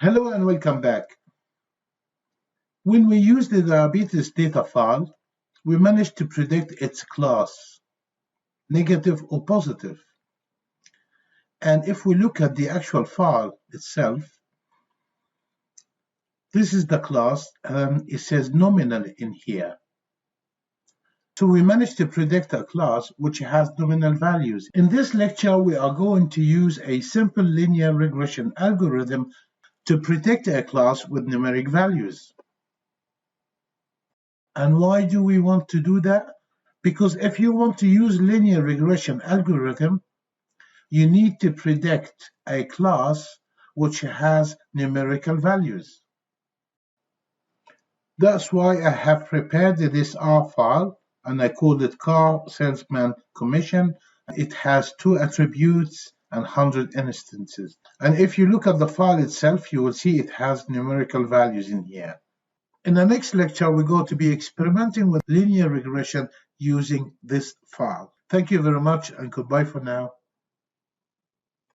Hello and welcome back. When we use the diabetes data file, we managed to predict its class, negative or positive. And if we look at the actual file itself, this is the class, it says nominal in here. So we managed to predict a class which has nominal values. In this lecture, we are going to use a simple linear regression algorithm to predict a class with numeric values. And why do we want to do that? Because if you want to use linear regression algorithm, you need to predict a class which has numerical values. That's why I have prepared this R file and I called it car salesman commission. It has 2 attributes and 100 instances. And if you look at the file itself, you will see it has numerical values in here. In the next lecture, we're going to be experimenting with linear regression using this file. Thank you very much and goodbye for now.